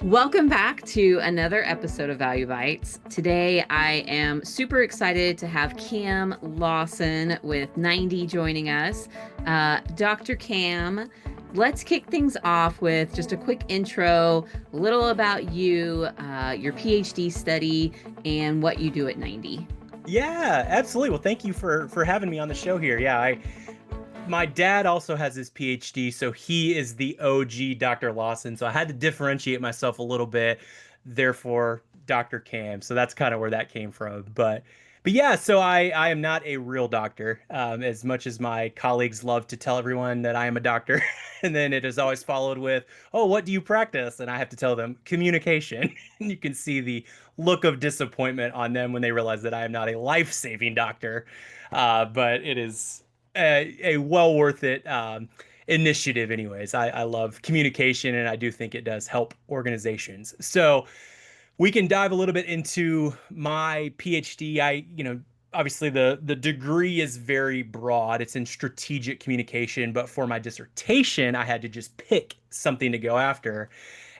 Welcome back to another episode of Value Bites. Today, I am super excited to have Cam Lawson with 90 joining us. Dr. Cam, let's kick things off with just a quick intro, a little about you, your PhD study, and what you do at 90. Yeah, absolutely. Well, thank you for having me on the show here. Yeah, I my dad also has his PhD, so he is the OG Dr. Lawson. So I had to differentiate myself a little bit, therefore Dr. Cam. So that's kind of where that came from. But yeah, so I am not a real doctor, as much as my colleagues love to tell everyone that I am a doctor. And then it is always followed with, "Oh, what do you practice?" And I have to tell them communication. And you can see the look of disappointment on them when they realize that I am not a life-saving doctor. But it is a well worth it initiative anyways. I love communication, and I do think it does help organizations. So we can dive a little bit into my PhD. Obviously the degree is very broad. It's in strategic communication, but for my dissertation, I had to just pick something to go after.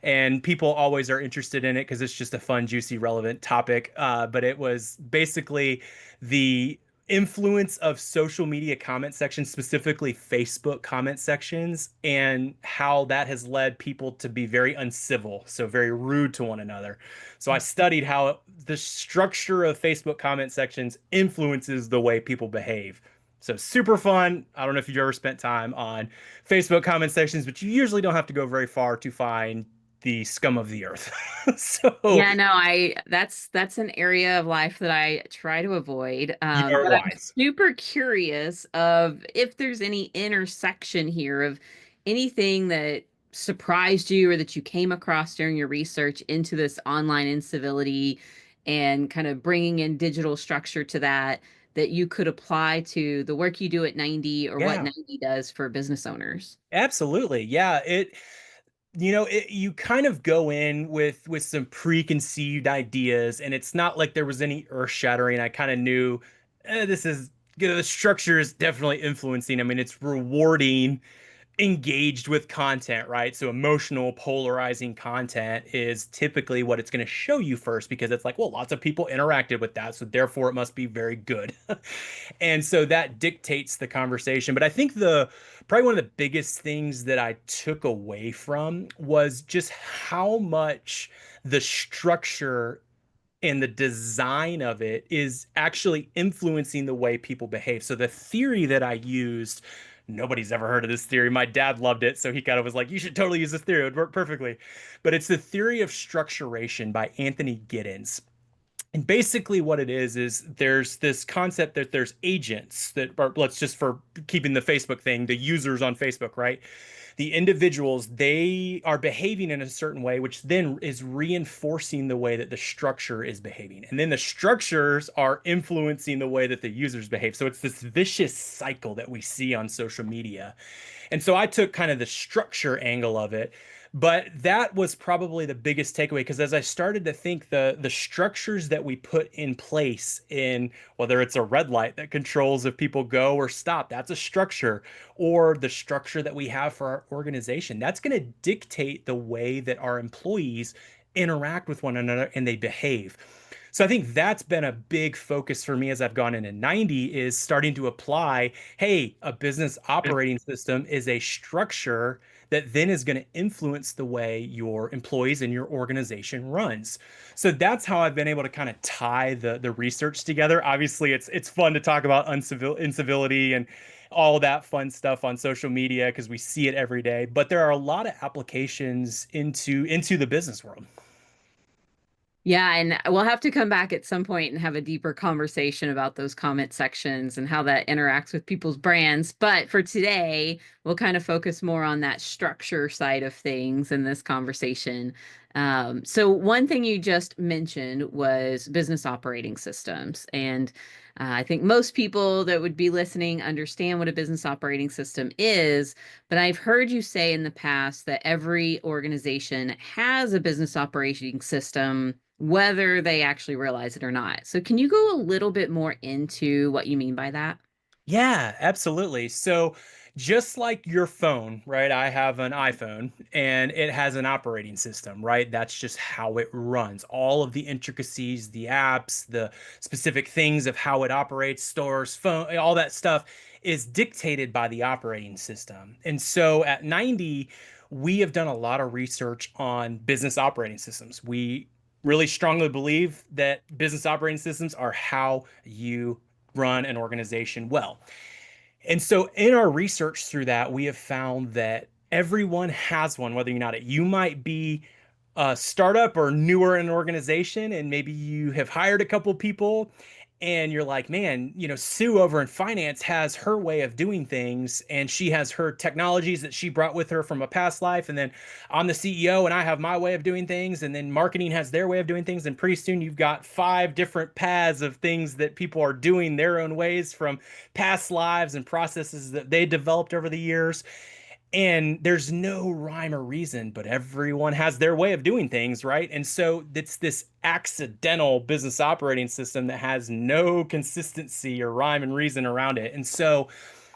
And people always are interested in it because it's just a fun, juicy, relevant topic. But it was basically the influence of social media comment sections, specifically Facebook comment sections, and how that has led people to be very uncivil, so very rude to one another. So I studied how the structure of Facebook comment sections influences the way people behave. So super fun. I don't know if you've ever spent time on Facebook comment sections, but you usually don't have to go very far to find the scum of the earth. So Yeah, no, that's an area of life that I try to avoid. you are But I'm wise. super curious of if there's any intersection here of anything that surprised you or that you came across during your research into this online incivility and kind of bringing in digital structure to that that you could apply to the work you do at 90 or what Yeah, 90 does for business owners. absolutely. Yeah, you kind of go in with some preconceived ideas, and it's not like there was any earth-shattering. I kind of knew this is the structure is definitely influencing. I mean, it's rewarding engaged with content, right? So emotional, polarizing content is typically what it's going to show you first because it's like, well, lots of people interacted with that, so therefore it must be very good. And so that dictates the conversation. But I think the probably one of the biggest things that I took away from was just how much the structure and the design of it is actually influencing the way people behave. So the theory that I used, nobody's ever heard of this theory. My dad loved it, so he kind of was like, "You should totally use this theory. It would work perfectly." But it's the theory of structuration by Anthony Giddens. And basically what it is there's this concept that there's agents that are, let's just for keeping the Facebook thing, the users on Facebook, right? The individuals, they are behaving in a certain way, which then is reinforcing the way that the structure is behaving. And then the structures are influencing the way that the users behave. So it's this vicious cycle that we see on social media. And so I took kind of the structure angle of it. But that was probably the biggest takeaway because as I started to think the structures that we put in place in whether it's a red light that controls if people go or stop, that's a structure, or the structure that we have for our organization, that's going to dictate the way that our employees interact with one another and they behave. So I think that's been a big focus for me as I've gone into 90 is starting to apply, hey, a business operating system is a structure that then is going to influence the way your employees and your organization runs. So that's how I've been able to kind of tie the research together. Obviously, it's fun to talk about incivility and all that fun stuff on social media because we see it every day, but there are a lot of applications into the business world. Yeah, and we'll have to come back at some point and have a deeper conversation about those comment sections and how that interacts with people's brands. But for today, we'll kind of focus more on that structure side of things in this conversation. So one thing you just mentioned was business operating systems. And I think most people that would be listening understand what a business operating system is, but I've heard you say in the past that every organization has a business operating system, whether they actually realize it or not. So can you go a little bit more into what you mean by that? Yeah, absolutely. So Just like your phone, right? I have an iPhone and it has an operating system, right? That's just how it runs. All of the intricacies, the apps, the specific things of how it operates, stores, phone, all that stuff is dictated by the operating system. And so at 90, we have done a lot of research on business operating systems. We really strongly believe that business operating systems are how you run an organization well. And so in our research through that, we have found that everyone has one, whether you're not it. You might be a startup or newer in an organization, and maybe you have hired a couple people and you're like, man, Sue over in finance has her way of doing things and she has her technologies that she brought with her from a past life. And then I'm the CEO and I have my way of doing things. And then marketing has their way of doing things. And pretty soon you've got five different paths of things that people are doing their own ways from past lives and processes that they developed over the years. And there's no rhyme or reason, but everyone has their way of doing things, right? And so it's this accidental business operating system that has no consistency or rhyme and reason around it. And so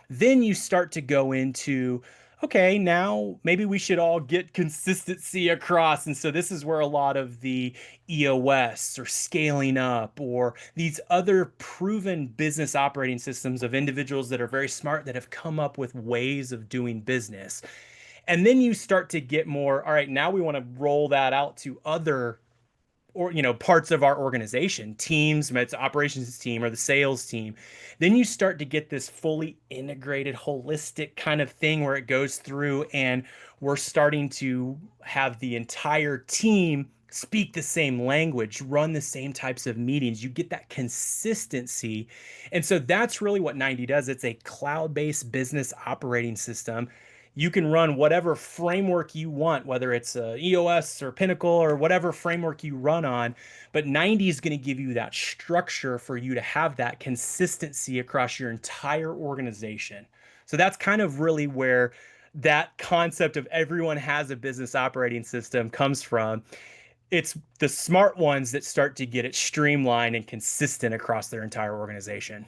then you start to go into, okay, now maybe we should all get consistency across. And so this is where a lot of the EOS or scaling up or these other proven business operating systems of individuals that are very smart that have come up with ways of doing business. And then you start to get more, all right, now we want to roll that out to other or parts of our organization, teams, it's operations team or the sales team. Then you start to get this fully integrated holistic kind of thing where it goes through and we're starting to have the entire team speak the same language, run the same types of meetings. You get that consistency. And so that's really what 90 does. It's a cloud-based business operating system. You can run whatever framework you want, whether it's EOS or Pinnacle or whatever framework you run on. But 90 is going to give you that structure for you to have that consistency across your entire organization. So that's kind of really where that concept of everyone has a business operating system comes from. It's the smart ones that start to get it streamlined and consistent across their entire organization.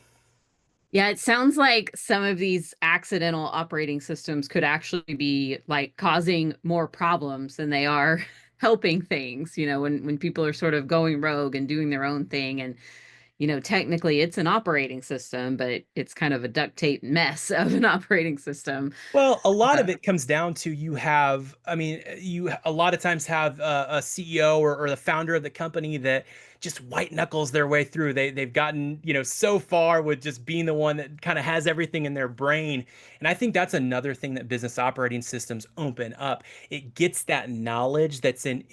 Yeah, it sounds like some of these accidental operating systems could actually be like causing more problems than they are helping things, when people are sort of going rogue and doing their own thing. And, technically it's an operating system, but it's kind of a duct tape mess of an operating system. Well, a lot Uh, of it comes down to you a lot of times have a CEO or the founder of the company that just white knuckles their way through. They've gotten, so far with just being the one that kind of has everything in their brain. And I think that's another thing that business operating systems open up. It gets that knowledge that's in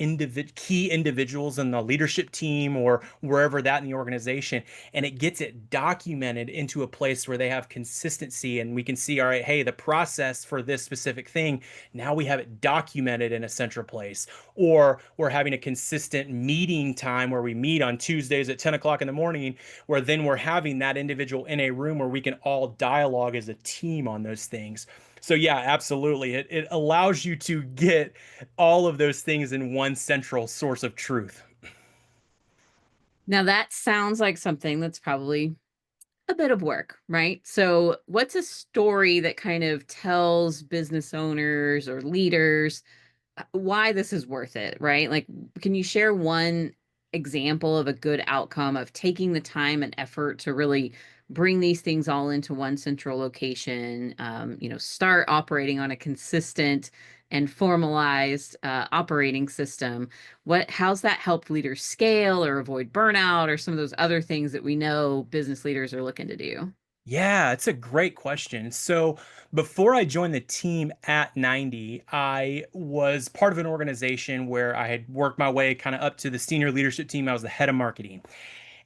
key individuals in the leadership team or wherever that in the organization, and it gets it documented into a place where they have consistency and we can see, all right, hey, the process for this specific thing, now we have it documented in a central place. Or we're having a consistent meeting time where we meet on Tuesdays at 10 o'clock in the morning, where then we're having that individual in a room where we can all dialogue as a team on those things. So yeah, absolutely. It allows you to get all of those things in one central source of truth. Now that sounds like something that's probably a bit of work, right? So, what's a story that kind of tells business owners or leaders why this is worth it, right? Like, can you share one example of a good outcome of taking the time and effort to really bring these things all into one central location? Start operating on a consistent and formalized operating system. How's that helped leaders scale or avoid burnout or some of those other things that we know business leaders are looking to do? Yeah, it's a great question. So, before I joined the team at 90, I was part of an organization where I had worked my way kind of up to the senior leadership team. I was the head of marketing,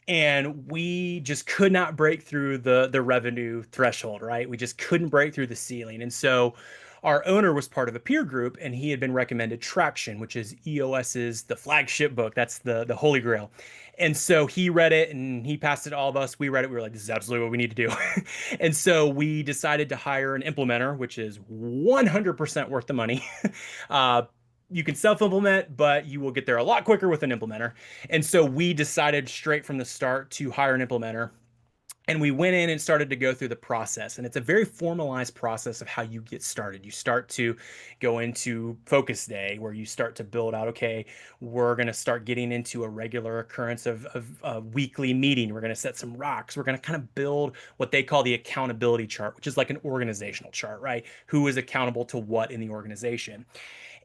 and we just could not break through the revenue threshold, right? We just couldn't break through the ceiling. And so our owner was part of a peer group and he had been recommended Traction, which is EOS's the flagship book. That's the holy grail. And so he read it and he passed it to all of us. We read it. We were like, this is absolutely what we need to do. And so we decided to hire an implementer, which is 100% worth the money. uh, you can self-implement, but you will get there a lot quicker with an implementer. And so we decided straight from the start to hire an implementer. And we went in and started to go through the process. And it's a very formalized process of how you get started. You start to go into focus day where you start to build out, okay, we're going to start getting into a regular occurrence of a weekly meeting. We're going to set some rocks. We're going to kind of build what they call the accountability chart, which is like an organizational chart, right? Who is accountable to what in the organization.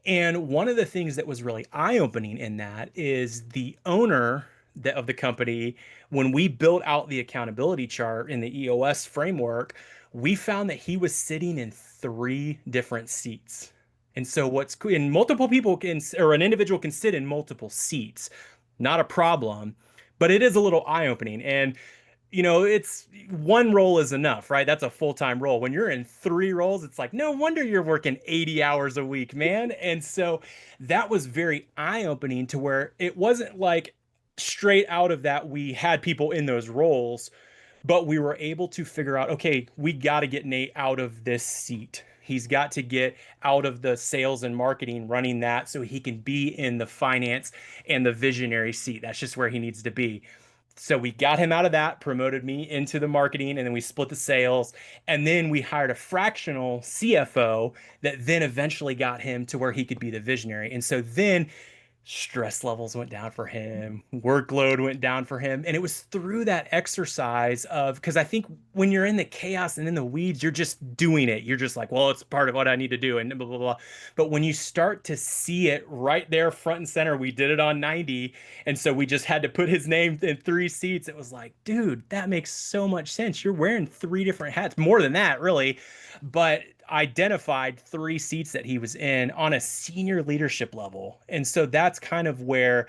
And one of the things that was really eye-opening in that is the owner of the company, when we built out the accountability chart in the EOS framework, we found that he was sitting in three different seats. And so what's cool, and multiple people can, or an individual can sit in multiple seats, not a problem, but it is a little eye-opening. And it's one role is enough, right? That's a full-time role. When you're in three roles, it's like, no wonder you're working 80 hours a week, man. And so that was very eye-opening to where it wasn't like straight out of that we had people in those roles, but we were able to figure out, okay, we got to get Nate out of this seat. He's got to get out of the sales and marketing running that so he can be in the finance and the visionary seat. That's just where he needs to be. So we got him out of that, promoted me into the marketing, and then we split the sales. And then we hired a fractional CFO that then eventually got him to where he could be the visionary. And so then stress levels went down for him, workload went down for him. And it was through that exercise of, because I think when you're in the chaos and in the weeds, you're just doing it. You're just like, well, it's part of what I need to do, and blah, blah, blah. But when you start to see it right there, front and center, we did it on 90. And so we just had to put his name in three seats. It was like, dude, that makes so much sense. You're wearing three different hats, more than that, really. But identified three seats that he was in on a senior leadership level. And so that's kind of where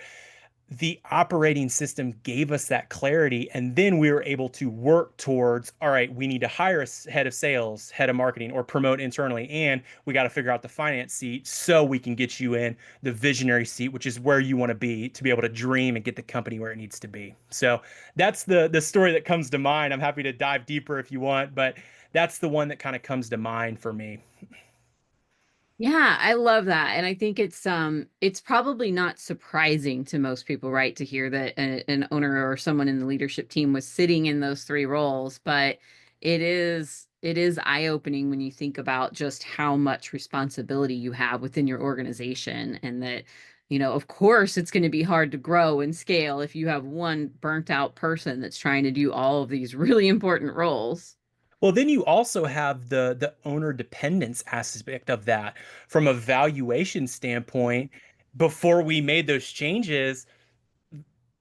the operating system gave us that clarity. And then we were able to work towards, all right, we need to hire a head of sales, head of marketing, or promote internally. And we got to figure out the finance seat so we can get you in the visionary seat, which is where you want to be able to dream and get the company where it needs to be. So that's the story that comes to mind. I'm happy to dive deeper if you want, but that's the one that kind of comes to mind for me. Yeah, I love that. And I think it's probably not surprising to most people, right, to hear that an owner or someone in the leadership team was sitting in those three roles, but it is eye-opening when you think about just how much responsibility you have within your organization, and that, of course it's going to be hard to grow and scale if you have one burnt out person that's trying to do all of these really important roles. Well, then you also have the owner dependence aspect of that from a valuation standpoint. Before we made those changes,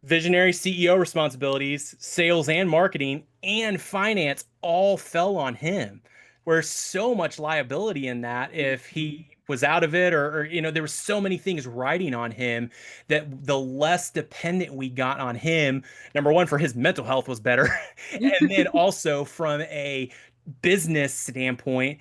visionary CEO responsibilities, sales and marketing, and finance all fell on him. Where's so much liability in that if he was out of it, or there were so many things riding on him that the less dependent we got on him, number one, for his mental health was better. And then also from a business standpoint,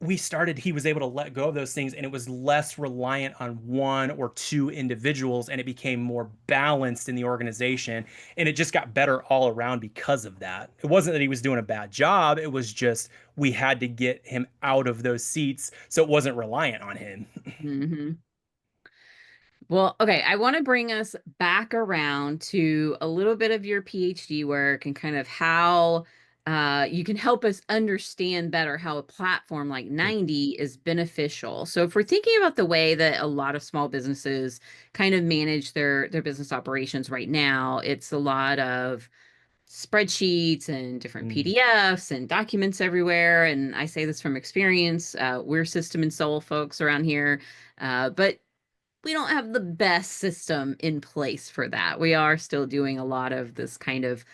he was able to let go of those things, and it was less reliant on one or two individuals, and it became more balanced in the organization, and it just got better all around because of that. It wasn't that he was doing a bad job, it was just we had to get him out of those seats so it wasn't reliant on him. Hmm. Well, okay, I want to bring us back around to a little bit of your PhD work and kind of how you can help us understand better how a platform like 90 is beneficial. So, if we're thinking about the way that a lot of small businesses kind of manage their business operations right now, it's a lot of spreadsheets and different Mm. PDFs and documents everywhere. And I say this from experience. We're system and soul folks around here. But we don't have the best system in place for that. We are still doing a lot of this kind of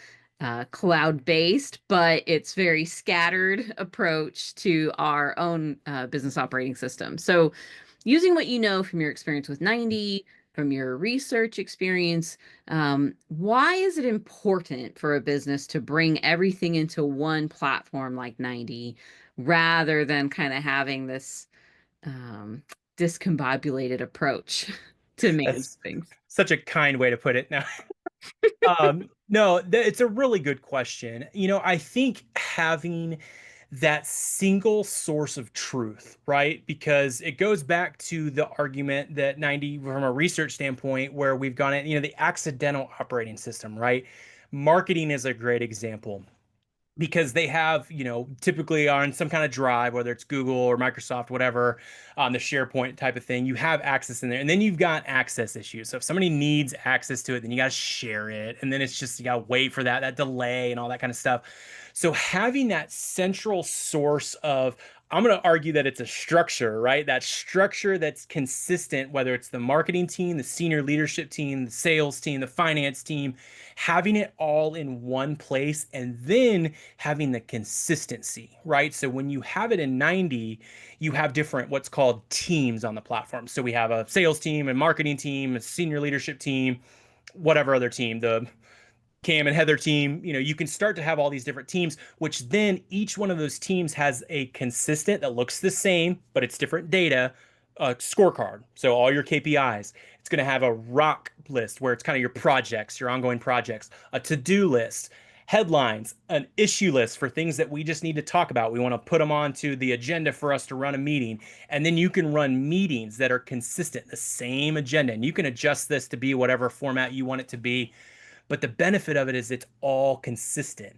cloud-based, but it's very scattered approach to our own business operating system. So, using what you know from your experience with 90, from your research experience, why is it important for a business to bring everything into one platform like 90 rather than kind of having this um, discombobulated approach to manage That's things? such a kind way to put it. Now, no, it's a really good question. I think having that single source of truth, right? Because it goes back to the argument that 90, from a research standpoint, where we've gone in, the accidental operating system, right? Marketing is a great example. because they have, typically on some kind of drive, whether it's Google or Microsoft, whatever, on the SharePoint type of thing, you have access in there. And then you've got access issues. So if somebody needs access to it, then you got to share it. And then it's just, you got to wait for that delay and all that kind of stuff. So having that central source of, I'm going to argue that it's a structure, right? That structure that's consistent, whether it's the marketing team, the senior leadership team, the sales team, the finance team, having it all in one place, and then having the consistency, right? So when you have it in 90, you have different what's called teams on the platform. So we have a sales team, a marketing team, a senior leadership team, whatever other team, the Cam and Heather team, you can start to have all these different teams, which then each one of those teams has a consistent that looks the same, but it's different data, scorecard. So all your KPIs. It's going to have a rock list where it's kind of your projects, your ongoing projects, a to-do list, headlines, an issue list for things that we just need to talk about. We want to put them onto the agenda for us to run a meeting. And then you can run meetings that are consistent, the same agenda. And you can adjust this to be whatever format you want it to be, but the benefit of it is it's all consistent.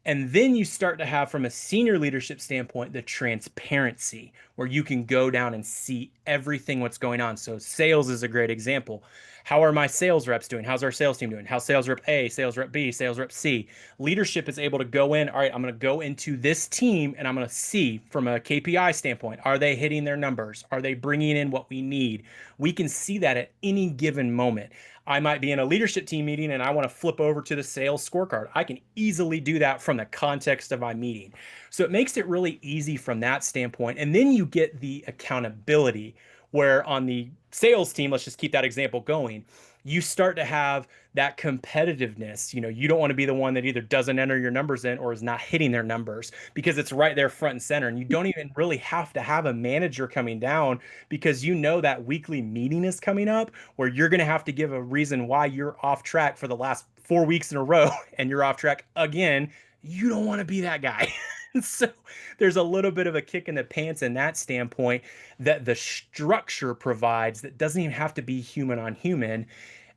And then you start to have, from a senior leadership standpoint, the transparency where you can go down and see everything what's going on. So sales is a great example. How are my sales reps doing? How's our sales team doing? How's sales rep A, sales rep B, sales rep C? Leadership is able to go in, all right, I'm going to go into this team and I'm going to see from a KPI standpoint, are they hitting their numbers? Are they bringing in what we need? We can see that at any given moment. I might be in a leadership team meeting and I want to flip over to the sales scorecard. I can easily do that from the context of my meeting. So it makes it really easy from that standpoint. And then you get the accountability where on the sales team, let's just keep that example going, you start to have that competitiveness. You don't want to be the one that either doesn't enter your numbers in or is not hitting their numbers because it's right there front and center. And you don't even really have to have a manager coming down because that weekly meeting is coming up where you're going to have to give a reason why you're off track for the last 4 weeks in a row and you're off track again. You don't want to be that guy. So there's a little bit of a kick in the pants in that standpoint that the structure provides that doesn't even have to be human on human.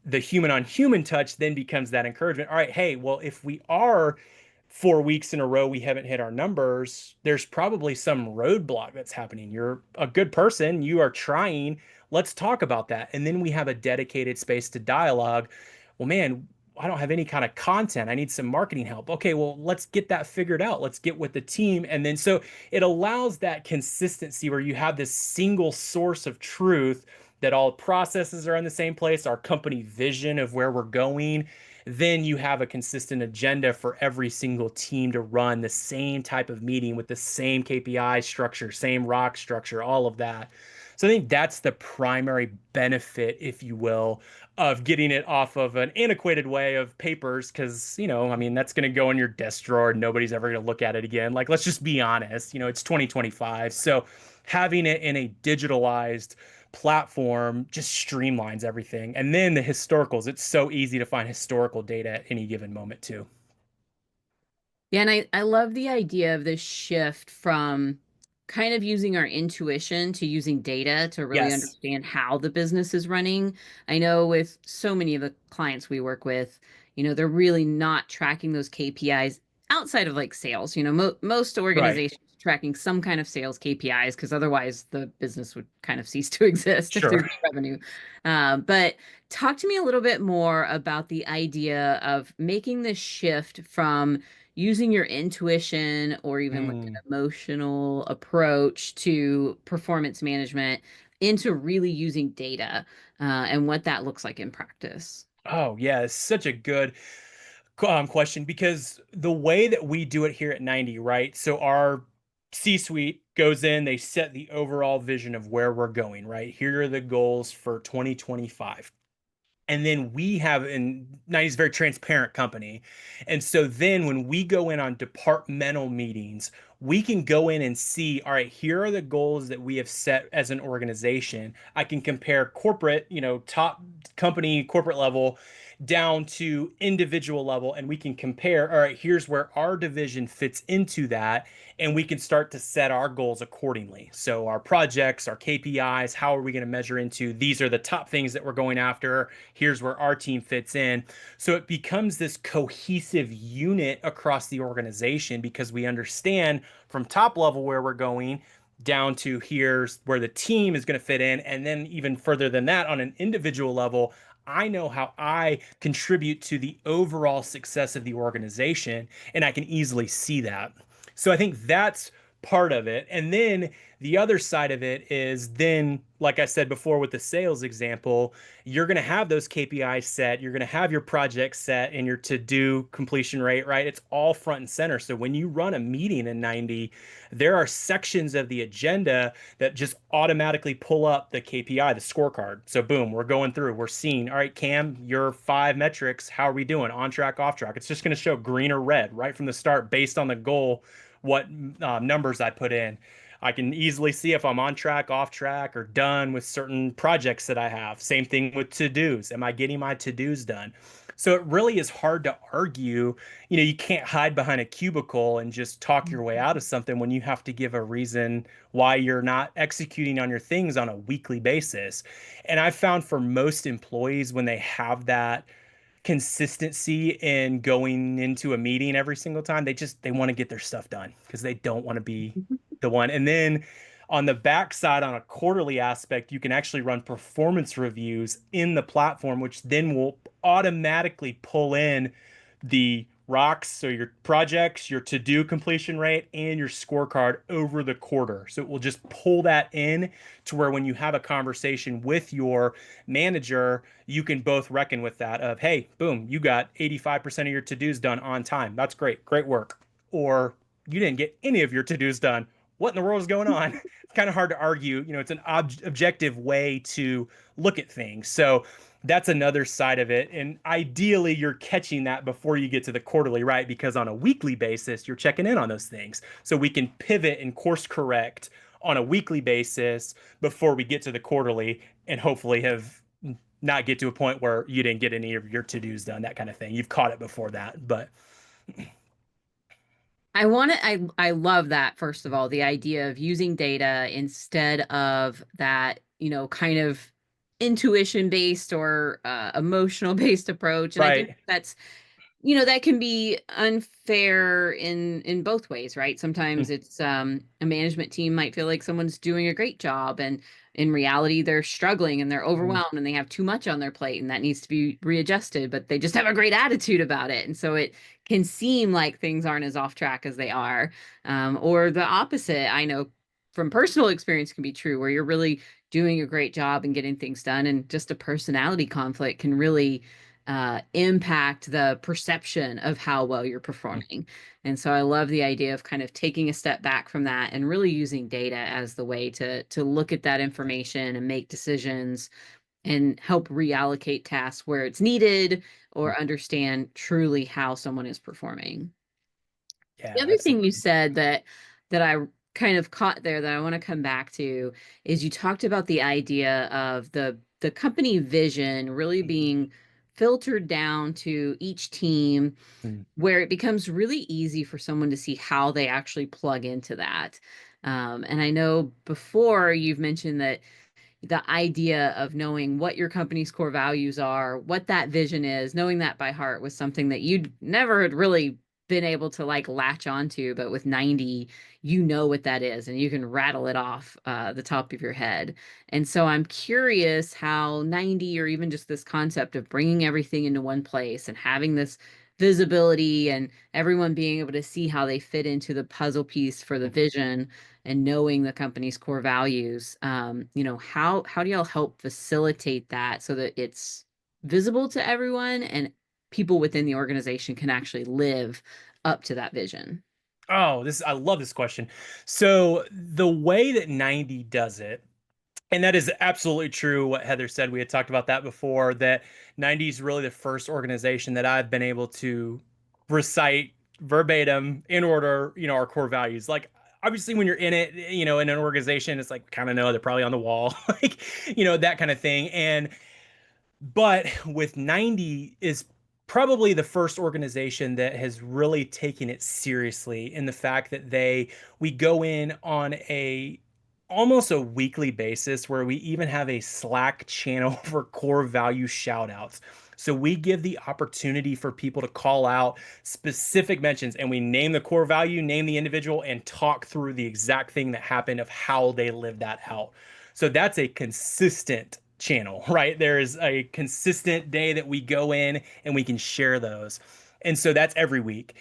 The human on human touch then becomes that encouragement. All right, hey, well, if we are 4 weeks in a row we haven't hit our numbers, there's probably some roadblock that's happening. You're a good person, you are trying. Let's talk about that. And then we have a dedicated space to dialogue. Well, man, I don't have any kind of content. I need some marketing help. Okay, well, let's get that figured out. Let's get with the team. And then so it allows that consistency where you have this single source of truth that all processes are in the same place, our company vision of where we're going. Then you have a consistent agenda for every single team to run the same type of meeting with the same KPI structure, same rock structure, all of that. So I think that's the primary benefit, if you will, of getting it off of an antiquated way of papers. Because, I mean, that's going to go in your desk drawer and nobody's ever going to look at it again. Like, let's just be honest, it's 2025. So having it in a digitalized platform just streamlines everything. And then the historicals, it's so easy to find historical data at any given moment too. Yeah, and I love the idea of this shift from kind of using our intuition to using data to really Yes. understand how the business is running. I know with so many of the clients we work with, they're really not tracking those KPIs outside of like sales. Most Right. organizations are tracking some kind of sales KPIs because otherwise the business would kind of cease to exist if there's Sure. no revenue. But talk to me a little bit more about the idea of making this shift from using your intuition or even like an Mm. emotional approach to performance management into really using data and what that looks like in practice. Oh, yeah, it's such a good question because the way that we do it here at 90, right? So our C-suite goes in, they set the overall vision of where we're going, right? Here are the goals for 2025. And then we have, and 90 is a very transparent company. And so then when we go in on departmental meetings we can go in and see, all right, here are the goals that we have set as an organization. I can compare corporate, top company, corporate level down to individual level, and we can compare, all right, here's where our division fits into that, and we can start to set our goals accordingly. So our projects, our KPIs, how are we going to measure into these are the top things that we're going after. Here's where our team fits in. So it becomes this cohesive unit across the organization because we understand from top level where we're going down to here's where the team is going to fit in. And then even further than that, on an individual level, I know how I contribute to the overall success of the organization, and I can easily see that. So I think that's part of it. And then the other side of it is then, like I said before with the sales example, you're going to have those KPIs set, you're going to have your projects set and your to-do completion rate, right? It's all front and center. So when you run a meeting in 90, there are sections of the agenda that just automatically pull up the KPI, the scorecard. So boom, we're going through, we're seeing, all right, Cam, your 5 metrics, how are we doing? On track, off track. It's just going to show green or red right from the start based on the goal, what numbers I put in. I can easily see if I'm on track, off track, or done with certain projects that I have. Same thing with to-dos. Am I getting my to-dos done? So it really is hard to argue. You can't hide behind a cubicle and just talk your way out of something when you have to give a reason why you're not executing on your things on a weekly basis. And I've found for most employees, when they have that consistency in going into a meeting every single time. They want to get their stuff done because they don't want to be the one. And then on the backside, on a quarterly aspect, you can actually run performance reviews in the platform, which then will automatically pull in the rocks, so your projects, your to-do completion rate, and your scorecard over the quarter. So it will just pull that in to where when you have a conversation with your manager, you can both reckon with that of, hey, boom, you got 85% of your to-dos done on time. That's great. Great work. Or you didn't get any of your to-dos done. What in the world is going on? It's kind of hard to argue. It's an objective way to look at things. So that's another side of it. And ideally, you're catching that before you get to the quarterly, right? Because on a weekly basis, you're checking in on those things. So we can pivot and course correct on a weekly basis before we get to the quarterly and hopefully have not get to a point where you didn't get any of your to-dos done, that kind of thing. You've caught it before that, but I love that, first of all, the idea of using data instead of that, kind of intuition based or emotional based approach. And I think right. that's, that can be unfair in both ways, right? Sometimes it's a management team might feel like someone's doing a great job, and in reality they're struggling and they're Mhm. overwhelmed and they have too much on their plate and that needs to be readjusted, but they just have a great attitude about it. And so it can seem like things aren't as off track as they are. Or the opposite, I know from personal experience, can be true, where you're really doing a great job and getting things done, and just a personality conflict can really impact the perception of how well you're performing. And so I love the idea of kind of taking a step back from that and really using data as the way to look at that information and make decisions and help reallocate tasks where it's needed, or understand truly how someone is performing. The Yeah, other thing you absolutely. said that I kind of caught there that I want to come back to is you talked about the idea of the company vision really being filtered down to each team, Mm. where it becomes really easy for someone to see how they actually plug into that. And I know before you've mentioned that the idea of knowing what your company's core values are, what that vision is, knowing that by heart was something that you'd never had really been able to like latch onto. But with 90, you know what that is and you can rattle it off the top of your head. And so I'm curious how 90, or even just this concept of bringing everything into one place and having this visibility and everyone being able to see how they fit into the puzzle piece for the vision, and knowing the company's core values, how do y'all help facilitate that so that it's visible to everyone and people within the organization can actually live up to that vision? Oh, I love this question. So the way that 90 does it, and that is absolutely true what Heather said. We had talked about that before, that 90 is really the first organization that I've been able to recite verbatim in order, our core values. Like obviously when you're in it, in an organization, it's like kind of know they're probably on the wall, like, that kind of thing. But with 90 is probably the first organization that has really taken it seriously in the fact that we go in on a almost a weekly basis where we even have a Slack channel for core value shout outs. So we give the opportunity for people to call out specific mentions and we name the core value, name the individual, and talk through the exact thing that happened of how they lived that out. So that's a consistent channel, right? There is a consistent day that we go in and we can share those. And so that's every week.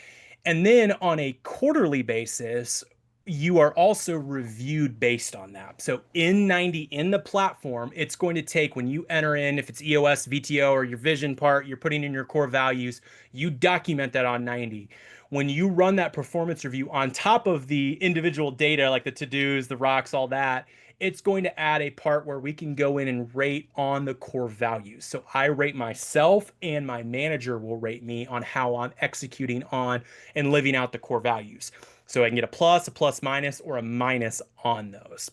And then on a quarterly basis, you are also reviewed based on that. So in 90 in the platform, it's going to take when you enter in, if it's EOS, VTO, or your vision part, you're putting in your core values, you document that on 90. When you run that performance review on top of the individual data, like the to-dos, the rocks, all that, it's going to add a part where we can go in and rate on the core values. So I rate myself and my manager will rate me on how I'm executing on and living out the core values. So I can get a plus minus, or a minus on those.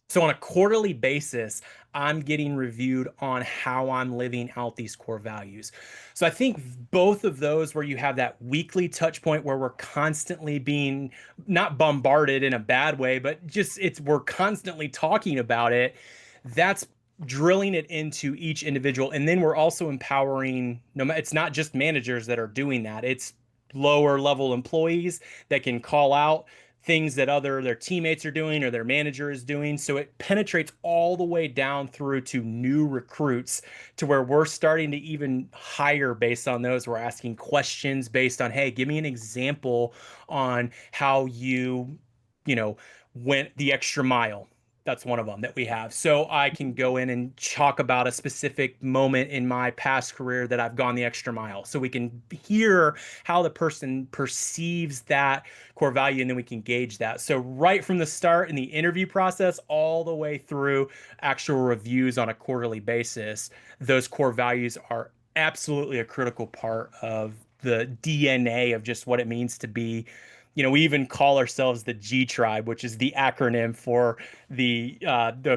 So on a quarterly basis, I'm getting reviewed on how I'm living out these core values. So I think both of those where you have that weekly touch point where we're constantly being not bombarded in a bad way, but just we're constantly talking about it. That's drilling it into each individual. And then we're also empowering, it's not just managers that are doing that. It's lower level employees that can call out things that their teammates are doing or their manager is doing. So it penetrates all the way down through to new recruits to where we're starting to even hire based on those. We're asking questions based on, hey, give me an example on how you know, went the extra mile. That's one of them that we have. So I can go in and talk about a specific moment in my past career that I've gone the extra mile. So we can hear how the person perceives that core value and then we can gauge that. So right from the start in the interview process all the way through actual reviews on a quarterly basis, those core values are absolutely a critical part of the DNA of just what it means to be. We even call ourselves the G Tribe, which is the acronym for the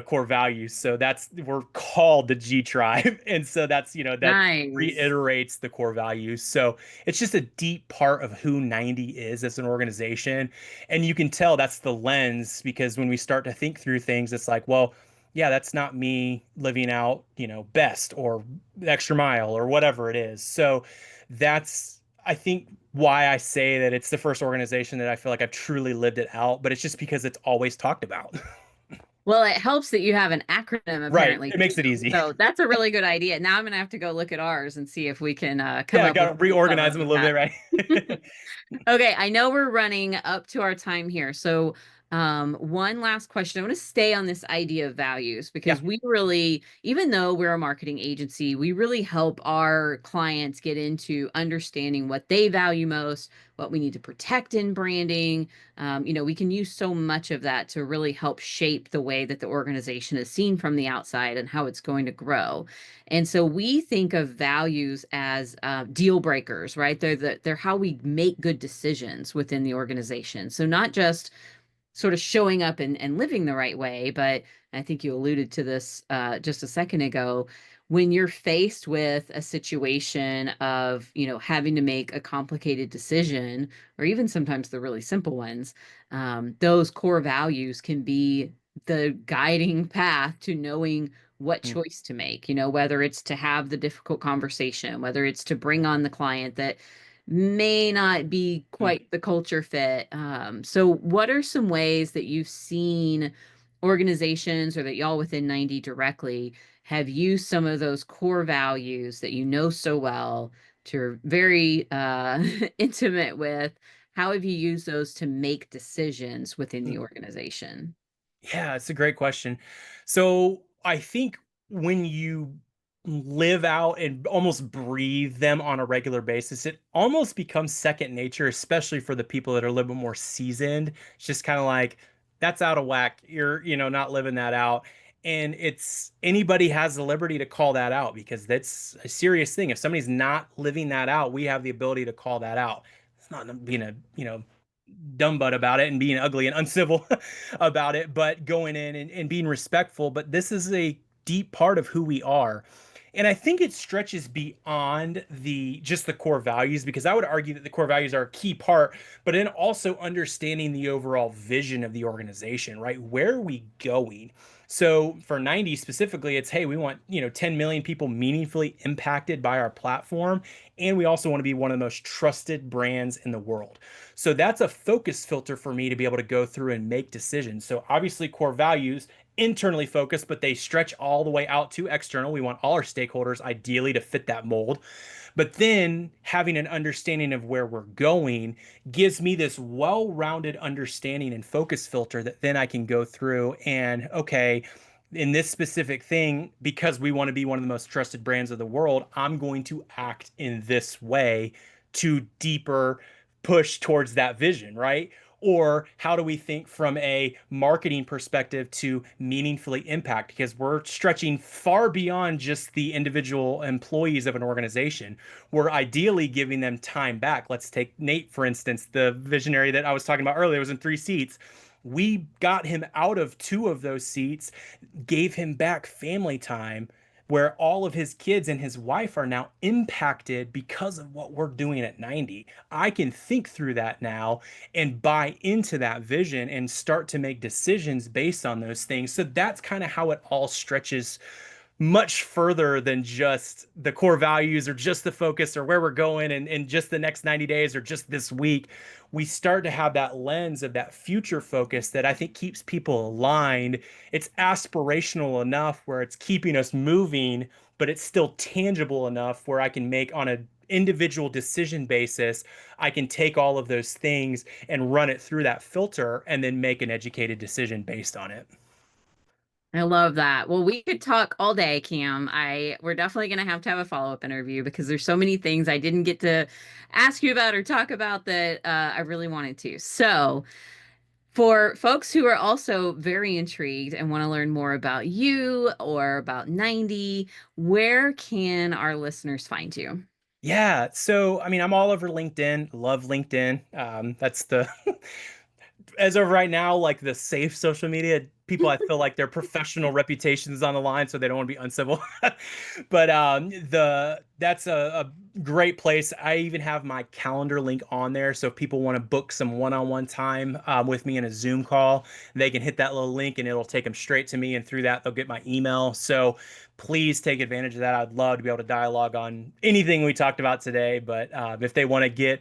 core values. So we're called the G Tribe, and so that Nice. reiterates the core values. So it's just a deep part of who 90 is as an organization, and you can tell that's the lens because when we start to think through things, it's like, well, yeah, that's not me living out, best or extra mile or whatever it is. So that's, I think, why I say that it's the first organization that I feel like I've truly lived it out, but it's just because it's always talked about. Well, it helps that you have an acronym Right. apparently It makes it too. easy. So that's a really good idea. Now I'm gonna have to go look at ours and see if we can come Yeah, up with got to something clever reorganize them a like little bit, that. right? Okay, I know we're running up to our time here. So, one last question. I want to stay on this idea of values Yeah. because we really, even though we're a marketing agency, we really help our clients get into understanding what they value most, what we need to protect in branding. We can use so much of that to really help shape the way that the organization is seen from the outside and how it's going to grow. And so we think of values as deal breakers, right? They're how we make good decisions within the organization. So not just sort of showing up and living the right way, but I think you alluded to this just a second ago. When you're faced with a situation of, having to make a complicated decision, or even sometimes the really simple ones, those core values can be the guiding path to knowing what Mm, choice to make, whether it's to have the difficult conversation, whether it's to bring on the client that may not be mm, quite the culture fit. So what are some ways that you've seen organizations or that y'all within 90 directly have used some of those core values that you know so well, to you're very intimate with? How have you used those to make decisions within the mm. organization? Yeah, it's a great question. So I think when you live out and almost breathe them on a regular basis, it almost becomes second nature, especially for the people that are a little bit more seasoned. It's just kind of like, that's out of whack. You're, not living that out. And it's anybody has the liberty to call that out because that's a serious thing. If somebody's not living that out, we have the ability to call that out. it's not being a, dumb butt about it and being ugly and uncivil about it, but going in and being respectful. But this is a deep part of who we are. And I think it stretches beyond the just the core values, because I would argue that the core values are a key part, but then also understanding the overall vision of the organization, right? Where are we going? So for 90 specifically, it's hey, we want, 10 million people meaningfully impacted by our platform, and we also want to be one of the most trusted brands in the world. So that's a focus filter for me to be able to go through and make decisions. So obviously core values internally focused, but they stretch all the way out to external. We want all our stakeholders ideally to fit that mold. But then having an understanding of where we're going gives me this well-rounded understanding and focus filter that then I can go through and, okay, in this specific thing, because we want to be one of the most trusted brands of the world, I'm going to act in this way to deeper push towards that vision, right? Or how do we think from a marketing perspective to meaningfully impact? Because we're stretching far beyond just the individual employees of an organization. We're ideally giving them time back. Let's take Nate, for instance, the visionary that I was talking about earlier was in 3 seats. We got him out of 2 of those seats, gave him back family time where all of his kids and his wife are now impacted because of what we're doing at 90. I can think through that now and buy into that vision and start to make decisions based on those things. So that's kind of how it all stretches much further than just the core values or just the focus or where we're going and just the next 90 days or just this week. We start to have that lens of that future focus that I think keeps people aligned. It's aspirational enough where it's keeping us moving, but it's still tangible enough where I can make on an individual decision basis, I can take all of those things and run it through that filter and then make an educated decision based on it. I love that. Well, we could talk all day, Cam. We're definitely going to have a follow-up interview because there's so many things I didn't get to ask you about or talk about that I really wanted to. So, for folks who are also very intrigued and want to learn more about you or about 90, where can our listeners find you? Yeah, so I mean, I'm all over LinkedIn. Love LinkedIn. That's the as of right now, like the safe social media. People, I feel like their professional reputations on the line, so they don't want to be uncivil. But the that's a great place. I even have my calendar link on there, so if people want to book some one-on-one time with me in a Zoom call, they can hit that little link, and it'll take them straight to me, and through that, they'll get my email. So please take advantage of that. I'd love to be able to dialogue on anything we talked about today. But if they want to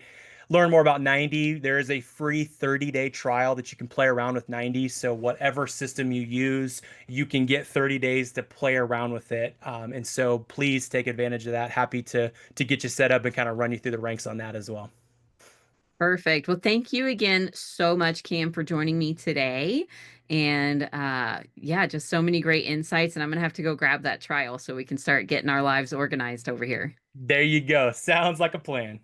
learn more about 90, there is a free 30-day trial that you can play around with 90. So whatever system you use, you can get 30 days to play around with it. And so please take advantage of that. Happy to get you set up and kind of run you through the ranks on that as well. Perfect. Well, thank you again so much, Cam, for joining me today. And yeah, just so many great insights. And I'm going to have to go grab that trial so we can start getting our lives organized over here. There you go. Sounds like a plan.